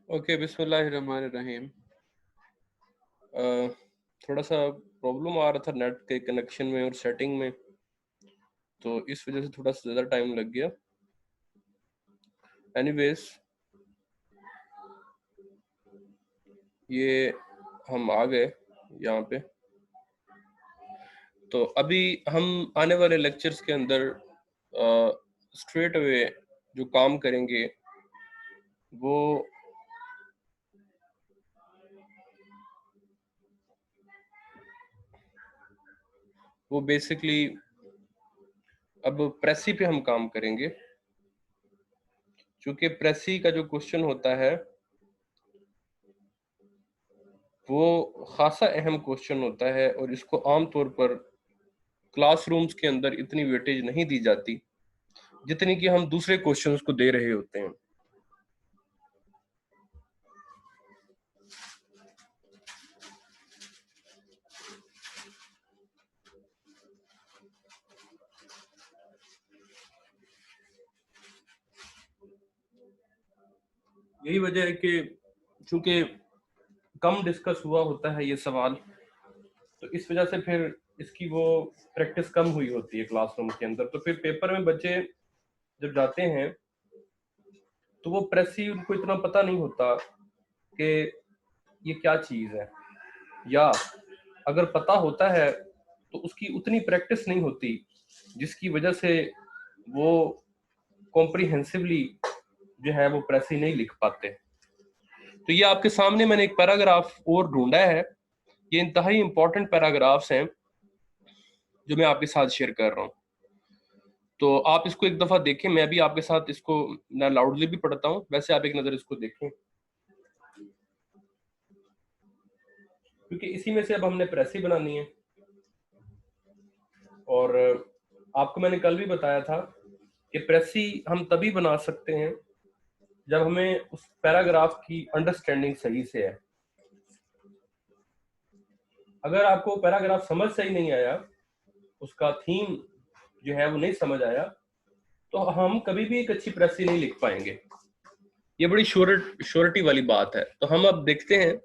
Okay, बिस्मिल्लाहिर्रहमानिर्रहीम। थोड़ा सा प्रॉब्लम आ रहा था नेट के कनेक्शन में और सेटिंग में, तो इस वजह से थोड़ा सा ज़्यादा टाइम लग गया। एनीवेज, ये हम आ गए यहाँ पे। तो अभी हम आने वाले लेक्चर्स के अंदर स्ट्रेट अवे जो काम करेंगे वो बेसिकली अब प्रेसी पे हम काम करेंगे, क्योंकि प्रेसी का जो क्वेश्चन होता है वो खासा अहम क्वेश्चन होता है और इसको आमतौर पर क्लासरूम्स के अंदर इतनी वेटेज नहीं दी जाती जितनी कि हम दूसरे क्वेश्चंस को दे रहे होते हैं। यही वजह है कि चूंकि कम डिस्कस हुआ होता है ये सवाल, तो इस वजह से फिर इसकी वो प्रैक्टिस कम हुई होती है क्लासरूम के अंदर। तो फिर पेपर में बच्चे जब जाते हैं तो वो प्रेसी उनको इतना पता नहीं होता कि ये क्या चीज़ है, या अगर पता होता है तो उसकी उतनी प्रैक्टिस नहीं होती जिसकी वजह से वो कॉम्प्रिहेंसिवली जो है वो प्रेसी नहीं लिख पाते। तो ये आपके सामने मैंने एक पैराग्राफ और ढूंढा है। ये इंतहाई इंपॉर्टेंट पैराग्राफ्स हैं जो मैं आपके साथ शेयर कर रहा हूँ। तो आप इसको एक दफा देखें, मैं भी आपके साथ इसको मैं लाउडली भी पढ़ता हूँ, वैसे आप एक नजर इसको देखें, क्योंकि इसी में से अब हमने प्रेसी बनानी है। और आपको मैंने कल भी बताया था कि प्रेसी हम तभी बना सकते हैं जब हमें उस पैराग्राफ की अंडरस्टैंडिंग सही से है। अगर आपको पैराग्राफ समझ सही नहीं आया, उसका थीम जो है वो नहीं समझ आया, तो हम कभी भी एक अच्छी प्रेसी नहीं लिख पाएंगे। ये बड़ी श्योरिटी वाली बात है। तो हम अब देखते हैं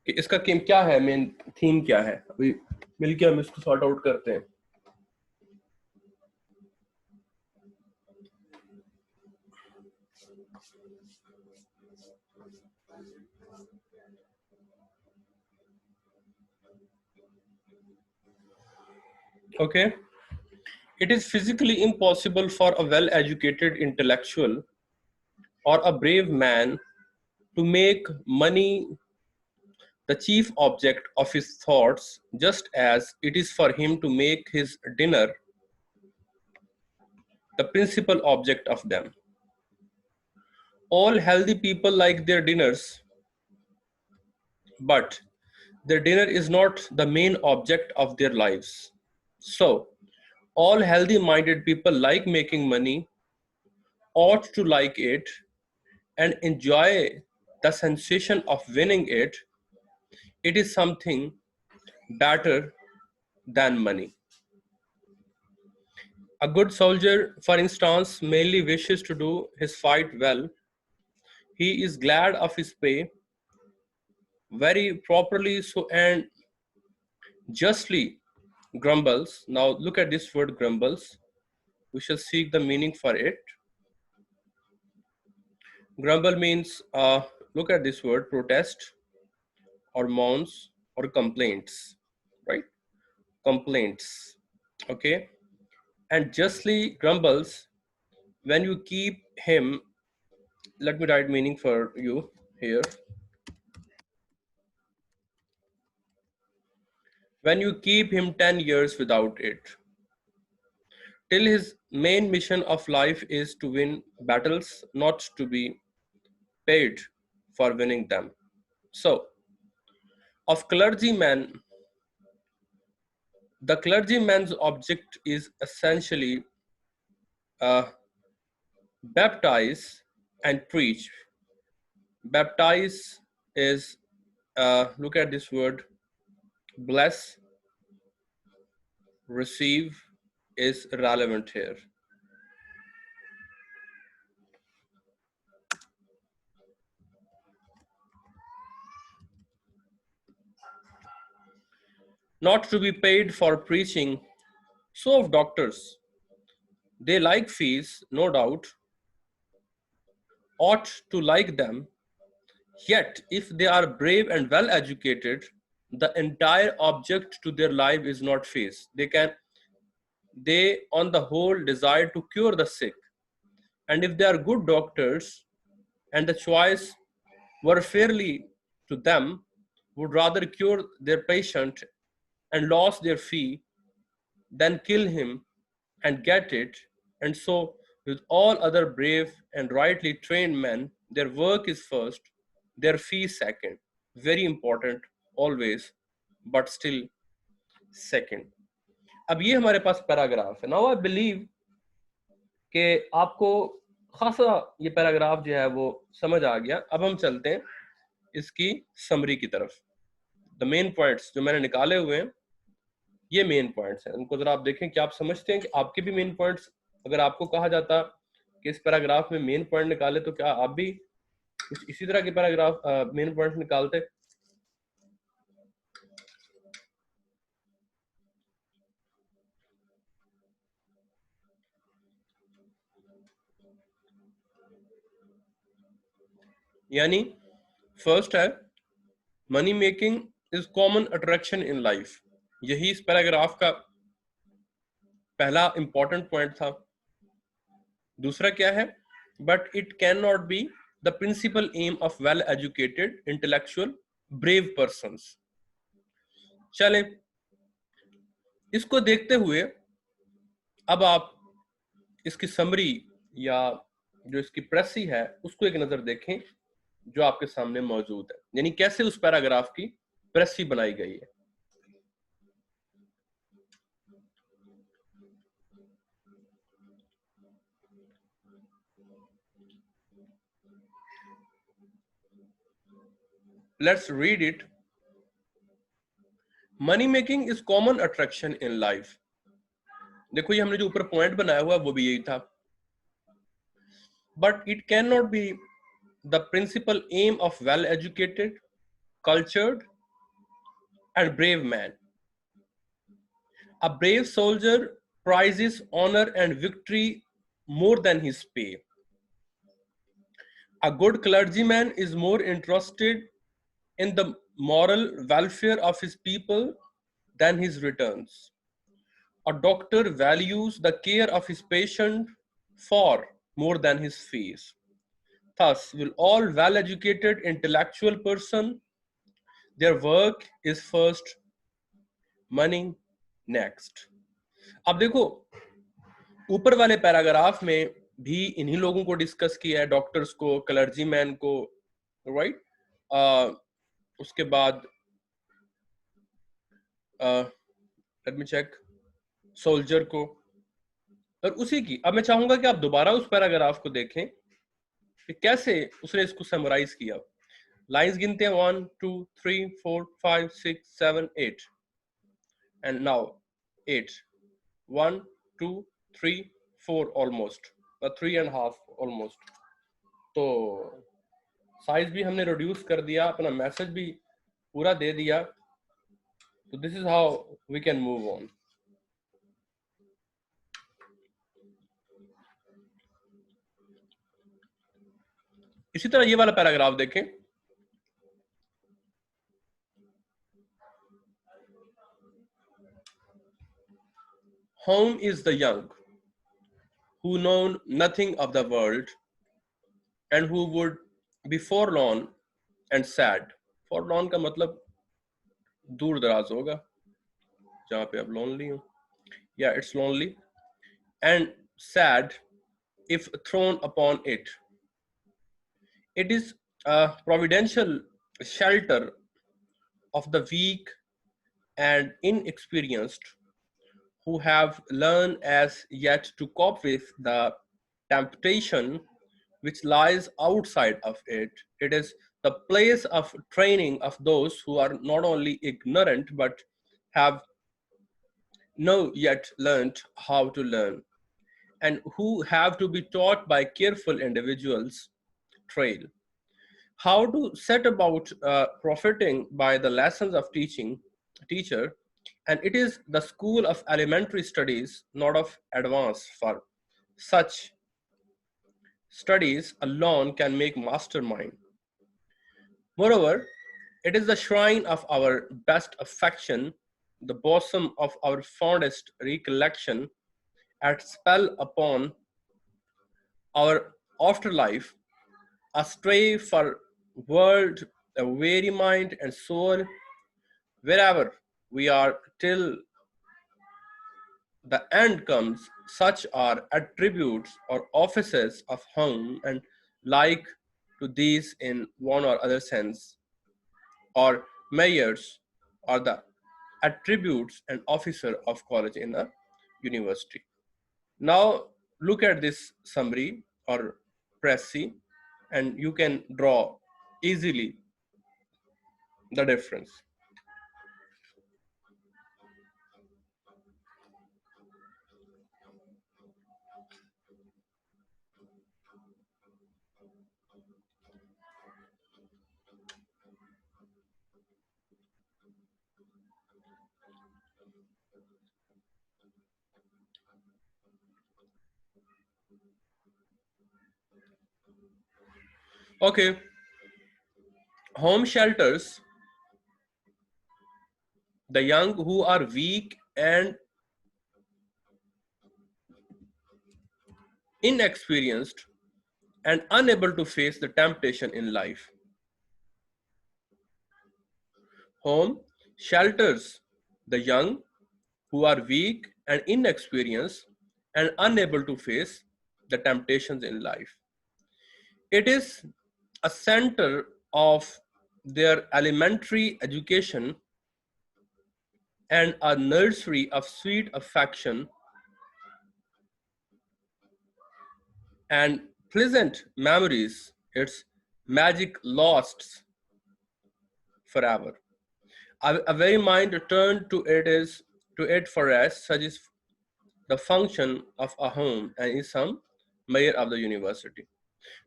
कि इसका क्या है, मेन थीम क्या है। अभी मिलके हम इसको सॉर्ट आउट करते हैं। Okay. It is physically impossible for a well-educated intellectual or a brave man to make money the chief object of his thoughts, just as it is for him to make his dinner the principal object of them. All healthy people like their dinners, but their dinner is not the main object of their lives. So, all healthy minded people like making money, ought to like it, and enjoy the sensation of winning it. It is something better than money. A good soldier, for instance, merely wishes to do his fight well. He is glad of his pay very properly so and justly grumbles. Now look at this word grumbles. We shall seek the meaning for it. Grumble means, look at this word, protest or mourns or complaints, right? Complaints, okay? And justly grumbles when you keep him, let me write meaning for you here. When you keep him 10 years without it, till his main mission of life is to win battles, not to be paid for winning them. So, of clergymen, the clergyman's object is essentially uh, baptize and preach. Baptize is, look at this word, bless, receive is relevant here. Not to be paid for preaching. So of doctors, they like fees, no doubt, ought to like them. Yet, if they are brave and well educated, the entire object to their life is not fees. They on the whole desire to cure the sick. And if they are good doctors and the choice were fairly to them, would rather cure their patient and lose their fee than kill him and get it. And so, with all other brave and rightly trained men, their work is first, their fee second. Very important, always, but still second. अब ये हमारे पास paragraph है. Now I believe कि आपको खासा ये paragraph जो है वो समझ आ गया. अब हम चलते हैं इसकी समरी की तरफ. द मेन पॉइंट्स जो मैंने निकाले हुए हैं, ये मेन पॉइंट्स हैं. उनको जरा आप देखें कि आप समझते हैं कि आपके भी मेन पॉइंट्स, अगर आपको कहा जाता कि इस पैराग्राफ में मेन पॉइंट निकाले, तो क्या आप भी इसी तरह के पैराग्राफ मेन पॉइंट निकालते? यानी फर्स्ट है money making is common attraction in life. यही इस पैराग्राफ का पहला इंपॉर्टेंट पॉइंट था. दूसरा क्या है? But it can not be the principal aim of well educated intellectual brave persons. चले, इसको देखते हुए अब आप इसकी समरी या जो इसकी प्रेसी है उसको एक नजर देखें जो आपके सामने मौजूद है. यानी कैसे उस पैराग्राफ की प्रेसी बनाई गई है. Let's read it. Money making is common attraction in life. देखो, ये हमने जो ऊपर पॉइंट बनाया हुआ वो भी यही था. But it cannot be the principal aim of well-educated, cultured, and brave man. A brave soldier prizes honor and victory more than his pay. A good clergyman is more interested in the moral welfare of his people than his returns. A doctor values the care of his patient far more than his fees. Thus, will all well-educated intellectual person, their work is first, money next. अब देखो ऊपर वाले paragraph में भी इन्हीं लोगों को discuss किया है, डॉक्टर्स को, क्लर्जी मैन को, राइट? उसके बाद लेट मी चेक, सोल्जर को, और उसी की अब मैं चाहूंगा कि आप दोबारा उस पैराग्राफ को देखें कि कैसे उसने इसको समराइज किया। लाइंस गिनते हैं 1 2 3 4 5 6 7 8 एंड नाउ 8 1 2 3 4 ऑलमोस्ट 3.5 ऑलमोस्ट। तो साइज भी हमने रिड्यूस कर दिया, अपना मैसेज भी पूरा दे दिया। तो this is how we can move on. इसी तरह ये वाला पैराग्राफ देखें। Home is the young who know nothing of the world and who would be forlorn and sad. Forlorn का मतलब दूर दराज होगा, जहाँ पे आप lonely हो. Yeah, it's lonely and sad if thrown upon it. It is a providential shelter of the weak and inexperienced who have learned as yet to cope with the temptation which lies outside of it. It is the place of training of those who are not only ignorant but have not yet learned how to learn, and who have to be taught by careful individuals trail how to set about profiting by the lessons of teacher. And it is the school of elementary studies, not of advanced, for such studies alone can make mastermind. Moreover, it is the shrine of our best affection, the bosom of our fondest recollection, at spell upon our afterlife, a stray for world, a weary mind and soul, wherever we are till the end comes. Such are attributes or offices of home, and like to these in one or other sense, or mayors are the attributes and officer of college in a university. Now look at this summary or précis, and you can draw easily the difference. Okay, home shelters the young who are weak and inexperienced and unable to face the temptation in life. Home shelters the young who are weak and inexperienced and unable to face the temptations in life. It is a center of their elementary education and a nursery of sweet affection and pleasant memories, its magic lost forever. A very mind turned to it for rest, such is the function of a home and is some mayor of the university.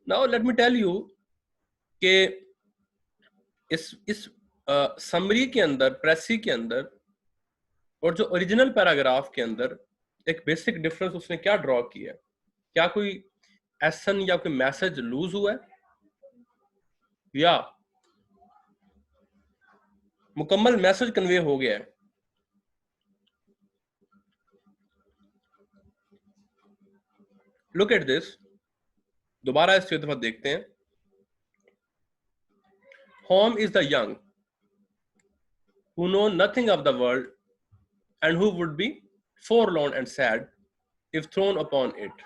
Now let me tell you कि इस summary के अंदर, प्रेसी के अंदर और जो original paragraph के अंदर एक बेसिक डिफरेंस उसने क्या ड्रॉ किया है? क्या कोई एसन या कोई मैसेज लूज हुआ है या मुकम्मल मैसेज कन्वे हो गया है? लुक एट दिस, दोबारा इस तरफ देखते हैं। Home is the young who know nothing of the world and who would be forlorn and sad if thrown upon it.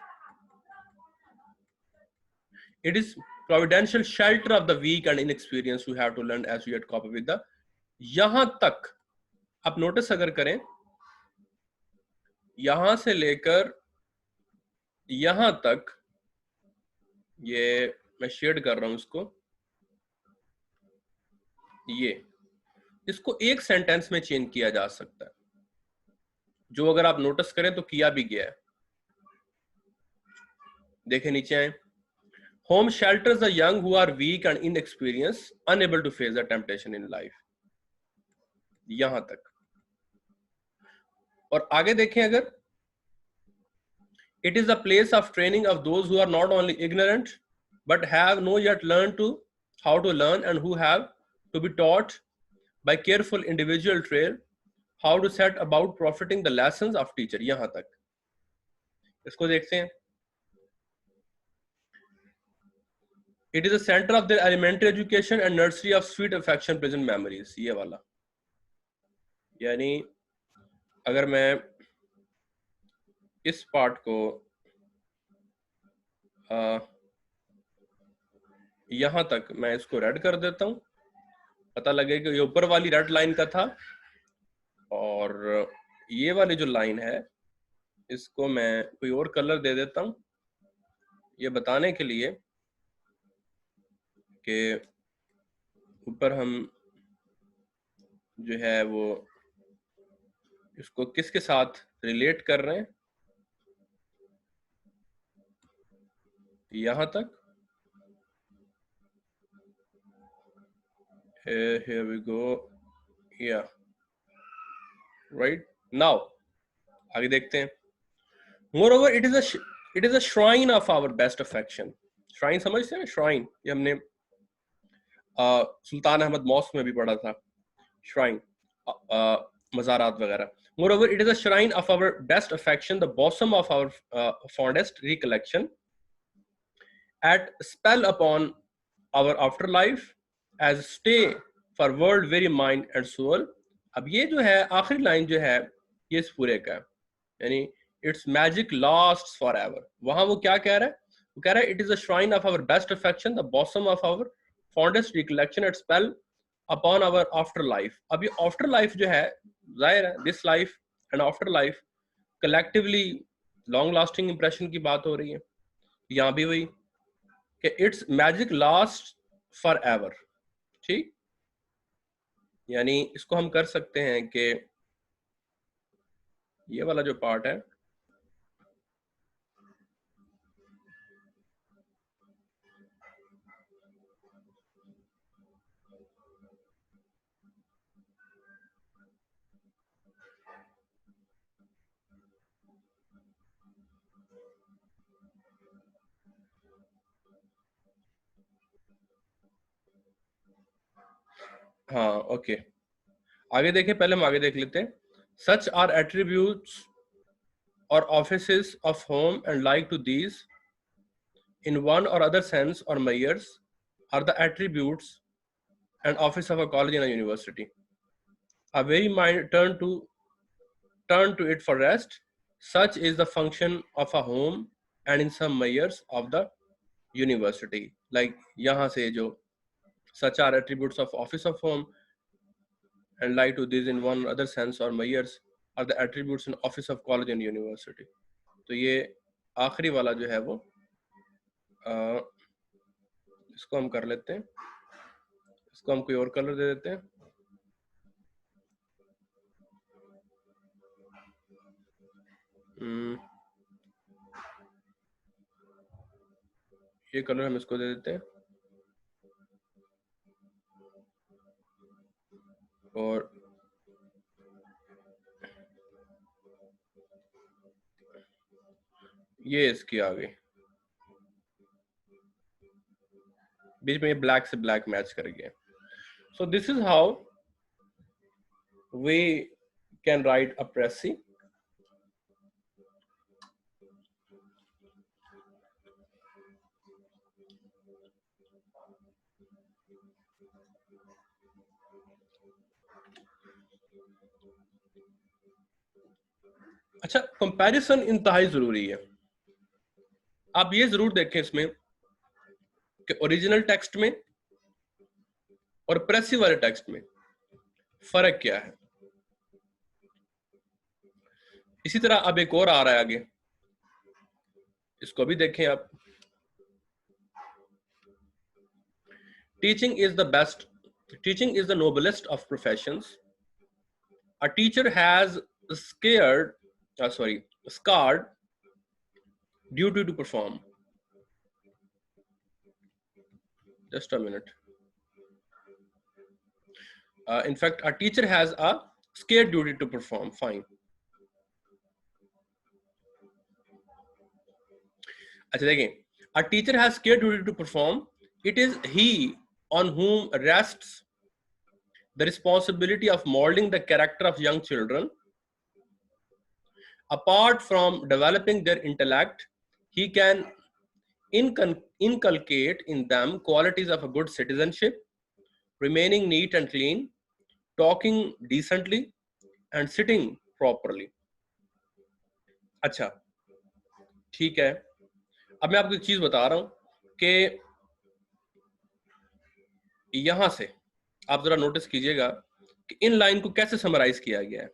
It is providential shelter of the weak and inexperienced who have to learn as yet cope with the. यहां तक आप notice अगर करें, यहां से लेकर यहां तक, ये मैं शेड कर रहा हूं इसको, ये इसको एक सेंटेंस में चेंज किया जा सकता है, जो अगर आप नोटिस करें तो किया भी गया है। देखें नीचे आए, home shelters the young who are weak and inexperience unable to face the temptation in life, यहां तक। और आगे देखें अगर, it is the place of training of those who are not only ignorant but have no yet learn to how to learn and who have to be taught by careful individual trail how to set about profiting the lessons of teacher, यहां तक। इसको देखते हैं, it is a center of their elementary education and nursery of sweet affection present memories, ये वाला। यानी अगर मैं इस पार्ट को यहां तक मैं इसको रेड कर देता हूं, पता लगे कि ये ऊपर वाली रेड लाइन का था, और ये वाली जो लाइन है इसको मैं कोई और कलर दे देता हूं, ये बताने के लिए कि ऊपर हम जो है वो इसको किसके साथ रिलेट कर रहे हैं, यहां तक। Here we go, yeah, right now आगे देखते हैं। Moreover, it is a shrine of our best affection. Shrine समझते हैं, shrine, ये हमने सुल्तान अहमद मॉस्क में भी पढ़ा था, shrine, मज़ारात वगैरह। Moreover, it is a shrine of our best affection, the bosom of our fondest recollection, at spell upon our afterlife, as stay for world very mind and soul। अब ये जो है आखिरी लाइन जो है ये इस पूरे का है, यानी it's magic lasts for ever. वहां वो क्या कह रहा है, वो कह रहा है it is a shrine of our best affection, the bosom of our fondest recollection, at spell upon our after life. अब ये आफ्टर लाइफ जो है, जाहिर है this life and after life collectively long lasting impression की बात हो रही है। यहाँ भी वही कि it's magic last for ever, ठीक। यानी इसको हम कर सकते हैं कि ये वाला जो पार्ट है, हाँ ओके, आगे देखें, पहले हम आगे देख लेते हैं। सच आर एट्रीब्यूट्स और offices of home and like to these in one or other sense or measures are the attributes and office of a college and a university. A very mind turn to it for rest. Such is the function of a home and in some measures of the university. Like यहाँ से जो such are attributes of office of home and like to this in one other sense or measures are the attributes in office of college and university. तो ये आखिरी वाला जो है वो इसको हम कर लेते हैं, इसको हम कोई और कलर दे देते हैं। ये कलर हम इसको दे देते हैं, और ये इसकी आ गई, बीच में ये ब्लैक से ब्लैक मैच कर गया। So this is how we can write a precis. अच्छा, कंपैरिजन इंतहाई जरूरी है। आप ये जरूर देखें इसमें कि ओरिजिनल टेक्स्ट में और प्रेसिव वाले टेक्स्ट में फर्क क्या है। इसी तरह अब एक और आ रहा है आगे, इसको भी देखें आप। Teaching is the best, teaching is the noblest of professions. A teacher has scarred duty to perform. Just a minute. In fact, a teacher has a scared duty to perform. Fine. अच्छा देखें, a teacher has scared duty to perform. It is he on whom rests the responsibility of molding the character of young children. Apart from developing their intellect, he can inculcate in them qualities of a good citizenship, remaining neat and clean, talking decently, and sitting properly. अच्छा, ठीक है। अब मैं आपको एक चीज बता रहा हूं कि यहां से आप जरा नोटिस कीजिएगा कि इन लाइन को कैसे समराइज किया गया है।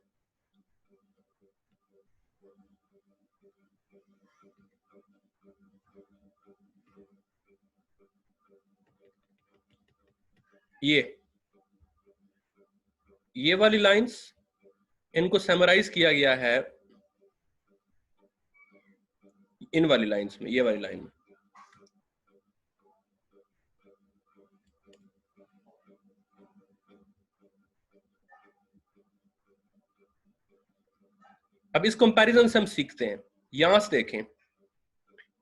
ये वाली लाइंस, इनको समराइज किया गया है इन वाली लाइंस में, ये वाली लाइन में। अब इस कंपैरिजन से हम सीखते हैं। यहां से देखें,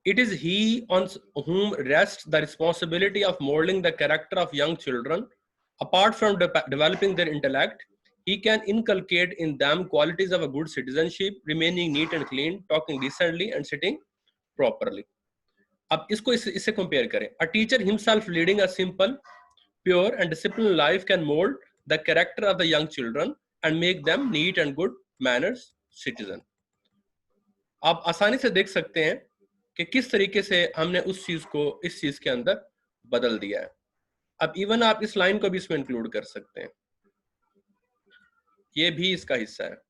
it is he on whom rests the responsibility of molding the character of young children. Apart from developing their intellect, he can inculcate in them qualities of a good citizenship, remaining neat and clean, talking decently, and sitting properly. अब इसको इससे compare करें। A teacher himself leading a simple, pure, and disciplined life can mold the character of the young children and make them neat and good manners citizen. आप आसानी से देख सकते हैं कि किस तरीके से हमने उस चीज को इस चीज के अंदर बदल दिया है। अब इवन आप इस लाइन को भी इसमें इंक्लूड कर सकते हैं, ये भी इसका हिस्सा है।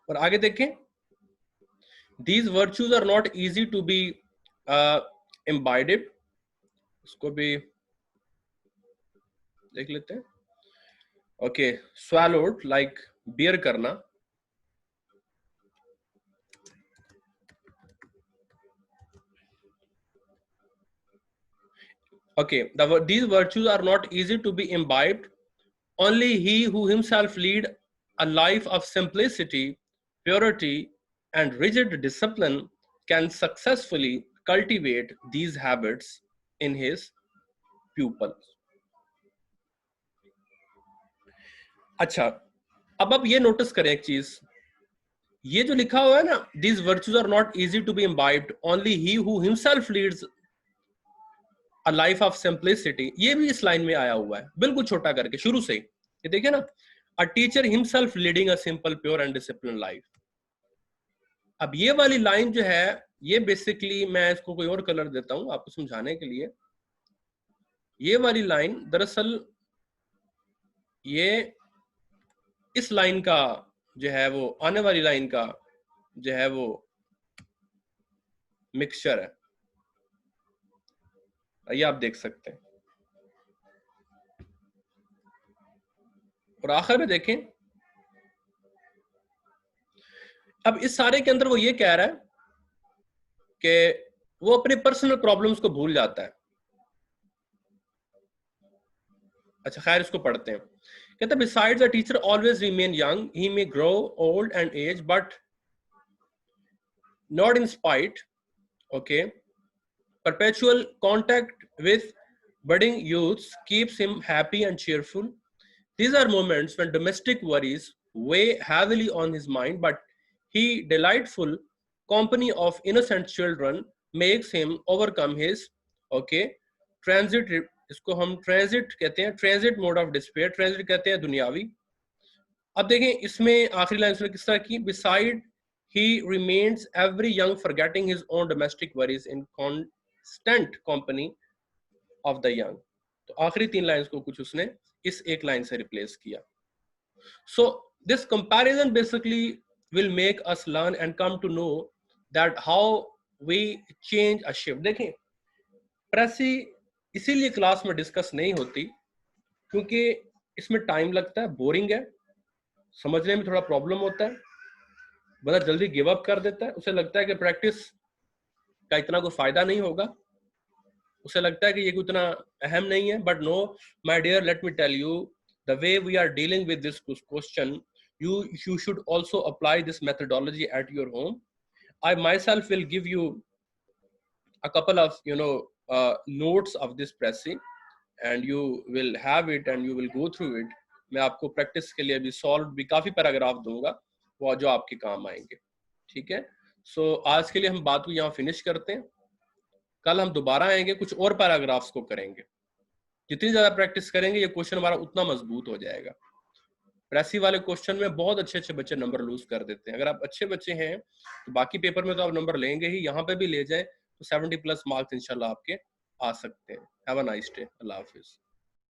और आगे देखें, these virtues are not easy to be imbibed. इसको भी देख लेते हैं। ओके, swallowed like bear करना। Okay, these virtues are not easy to be imbibed. Only he who himself lead a life of simplicity, purity, and rigid discipline can successfully cultivate these habits in his pupils. अच्छा, अब आप ये notice करें एक चीज, ये जो लिखा हुआ है ना, these virtues are not easy to be imbibed, only he who himself leads a life of simplicity, ये भी इस लाइन में आया हुआ है, बिल्कुल छोटा करके शुरू से ही। ये देखिए ना, a teacher himself leading a simple, pure and disciplined life. अब ये वाली लाइन जो है, ये बेसिकली मैं इसको कोई और कलर देता हूं आपको समझाने के लिए। ये वाली लाइन दरअसल ये इस लाइन का जो है वो आने वाली लाइन का जो है वो मिक्सचर है, ये आप देख सकते हैं। और आखिर में देखें, अब इस सारे के अंदर वो ये कह रहा है कि वो अपने पर्सनल प्रॉब्लम्स को भूल जाता है। अच्छा खैर, इसको पढ़ते हैं। कहता है, besides a teacher always remain young, he may grow old and age, but not in spite. Okay, perpetual contact with budding youths keeps him happy and cheerful. These are moments when domestic worries weigh heavily on his mind, but he delightful company of innocent children makes him overcome his okay transit, इसको हम transit कहते हैं, transit mode of despair, transit कहते हैं दुनियावी। अब देखें इसमें आखिरी लाइन उसने किस तरह की, beside he remains every young forgetting his own domestic worries in constant company of the young. तो आखिरी 3 लाइंस को कुछ उसने इस एक लाइन से रिप्लेस किया। So this comparison basically will make us learn and come to know that how we change a shift। देखें प्रेसी इसीलिए क्लास में डिस्कस नहीं होती क्योंकि इसमें टाइम लगता है, बोरिंग है, समझने में थोड़ा प्रॉब्लम होता है, बंदा जल्दी गिव अप कर देता है, उसे लगता है कि प्रैक्टिस का इतना कोई फायदा नहीं होगा, उसे लगता है कि ये कोई इतना अहम नहीं है। But no my dear, let me tell you, the way we are dealing with this question, you should also apply this methodology at your home. I myself will give you a couple of notes of this pressing and you will have it and you will go through it. मैं आपको practice के लिए भी solve भी काफी paragraph दूंगा वो जो आपके काम आएंगे, ठीक है। सो आज के लिए हम बात को यहाँ फिनिश करते हैं, कल हम दोबारा आएंगे, कुछ और पैराग्राफ्स को करेंगे। जितनी ज्यादा प्रैक्टिस करेंगे ये क्वेश्चन हमारा उतना मजबूत हो जाएगा। प्रेसी वाले क्वेश्चन में बहुत अच्छे अच्छे बच्चे नंबर लूज कर देते हैं। अगर आप अच्छे बच्चे हैं तो बाकी पेपर में तो आप नंबर लेंगे ही, यहाँ पे भी ले जाए तो 70+ मार्क्स इंशाल्लाह आपके आ सकते हैं। Have a nice day. Allah Hafiz.